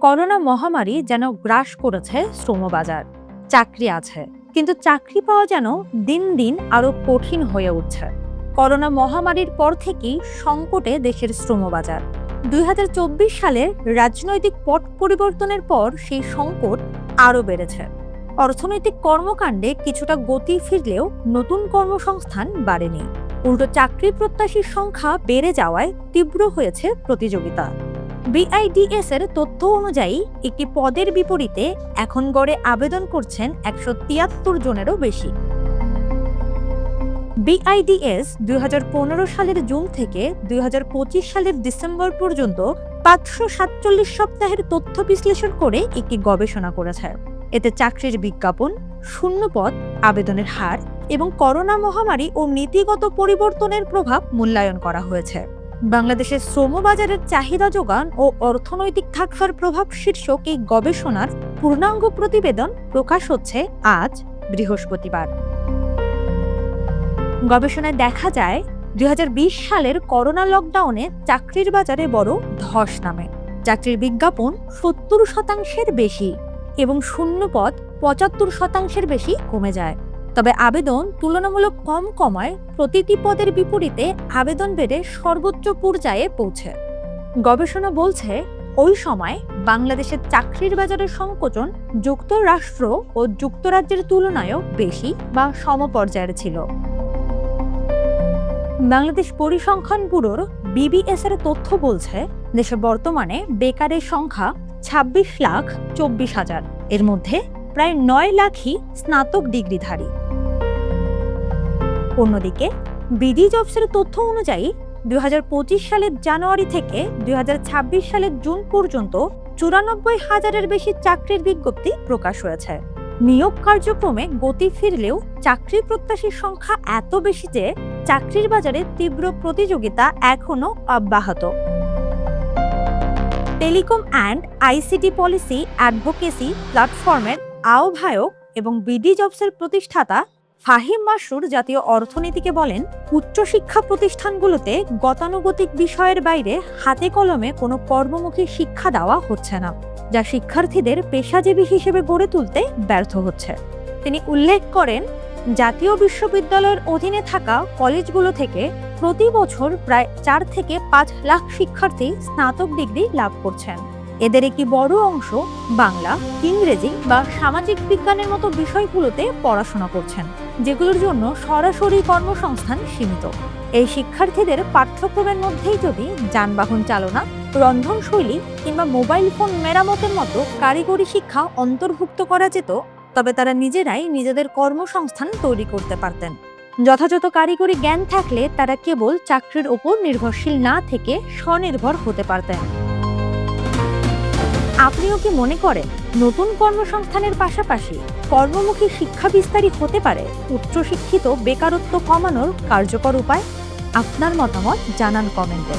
Corona মহামারী যেন গ্রাস করেছে শ্রমবাজার। চাকরি আছে, কিন্তু চাকরি পাওয়া যেন দিন দিন আরো কঠিন হয়ে উঠছে। করোনা মহামারীর পর থেকেই সংকটে দেশের শ্রমবাজার। ২০২৪ সালের রাজনৈতিক পট পরিবর্তনের পর সেই সংকট আরও বেড়েছে। অর্থনৈতিক কর্মকাণ্ডে কিছুটা গতি ফিরলেও নতুন কর্মসংস্থান বাড়েনি। উল্টো চাকরি প্রত্যাশীর সংখ্যা বেড়ে যাওয়ায় তীব্র হয়েছে প্রতিযোগিতা। বিআইডিএস এর তথ্য অনুযায়ী একটি পদের বিপরীতে এখন গড়ে আবেদন করছেন ১৭৩ জনেরও বেশি। বিআইডিএস ২০১৫ সালের জুন থেকে ২০২৫ সালের ডিসেম্বর পর্যন্ত ৫৪৭ সপ্তাহের তথ্য বিশ্লেষণ করে একটি গবেষণা করেছে। এতে চাকরির বিজ্ঞাপন, শূন্যপদ, আবেদনের হার এবং করোনা মহামারী ও নীতিগত পরিবর্তনের প্রভাব মূল্যায়ন করা হয়েছে। বাংলাদেশের শ্রমবাজারের চাহিদা যোগান ও অর্থনৈতিক থাকার প্রভাব শীর্ষক এই গবেষণার পূর্ণাঙ্গ প্রতিবেদন প্রকাশ হচ্ছে আজ বৃহস্পতিবার। গবেষণায় দেখা যায় ২০২০ সালের করোনা লকডাউনে চাকরির বাজারে বড় ধস নামে। চাকরির বিজ্ঞাপন ৭০% বেশি এবং শূন্যপদ ৭৫% বেশি কমে যায়। তবে আবেদন তুলনামূলক কম কমায় প্রতিটি পদের বিপরীতে আবেদন বেড়ে সর্বোচ্চ পর্যায়ে পৌঁছে। গবেষণা বলছে ওই সময় বাংলাদেশের চাকরির বাজারের সংকোচন যুক্তরাষ্ট্র ও যুক্তরাজ্যের তুলনায়ও বেশি বা সমপর্যায়ের ছিল। বাংলাদেশ পরিসংখ্যান ব্যুরোর বিবিএস এর তথ্য বলছে দেশে বর্তমানে বেকারের সংখ্যা ২৬,২৪,০০০। এর মধ্যে প্রায় ৯ লাখই স্নাতক ডিগ্রিধারী। অন্যদিকে বিডি জবসের তথ্য অনুযায়ী ২০২৫ সালের জানুয়ারি থেকে ২০২৬ সালের জুন পর্যন্ত ৯৪,০০০-এর বেশি চাকরির বিজ্ঞপ্তি প্রকাশ হয়েছে। নিয়োগ কার্যক্রমে গতি ফিরলেও চাকরি প্রত্যাশীর সংখ্যা এত বেশি যে চাকরির বাজারে তীব্র প্রতিযোগিতা এখনো অব্যাহত। Telecom and ICT policy advocacy প্ল্যাটফর্মের আহ্বায়ক এবং বিডি জবসের প্রতিষ্ঠাতা ফাহিম মাসরুর জাতীয় অর্থনীতিকে বলেন, উচ্চশিক্ষা প্রতিষ্ঠানগুলোতে গতানুগতিক বিষয়ের বাইরে হাতে কলমে কোনো কর্মমুখী শিক্ষা দেওয়া হচ্ছে না, যা শিক্ষার্থীদের পেশাজীবী হিসেবে গড়ে তুলতে ব্যর্থ হচ্ছে। তিনি উল্লেখ করেন, জাতীয় বিশ্ববিদ্যালয়ের অধীনে থাকা কলেজগুলো থেকে প্রতি বছর প্রায় ৪ থেকে ৫ লাখ শিক্ষার্থী স্নাতক ডিগ্রি লাভ করছেন। এদের একটি বড় অংশ বাংলা, ইংরেজি বা সামাজিক বিজ্ঞানের মতো বিষয়গুলোতে পড়াশোনা করছেন, যেগুলোর জন্য সরাসরি কর্মসংস্থান সীমিত। এই শিক্ষার্থীদের পাঠ্যক্রমের মধ্যেই যদি যানবাহন চালনা, রন্ধনশৈলী কিংবা মোবাইল ফোন মেরামতের মতো কারিগরি শিক্ষা অন্তর্ভুক্ত করা যেত, তবে তারা নিজেরাই নিজেদের কর্মসংস্থান তৈরি করতে পারতেন। যথাযথ কারিগরি জ্ঞান থাকলে তারা কেবল চাকরির উপর নির্ভরশীল না থেকে স্বনির্ভর হতে পারতেন। আপনিও কি মনে করেন নতুন কর্মসংস্থানের পাশাপাশি কর্মমুখী শিক্ষা বিস্তারই হতে পারে উচ্চশিক্ষিত বেকারত্ব কমানোর কার্যকর উপায়? আপনার মতামত জানান কমেন্টে।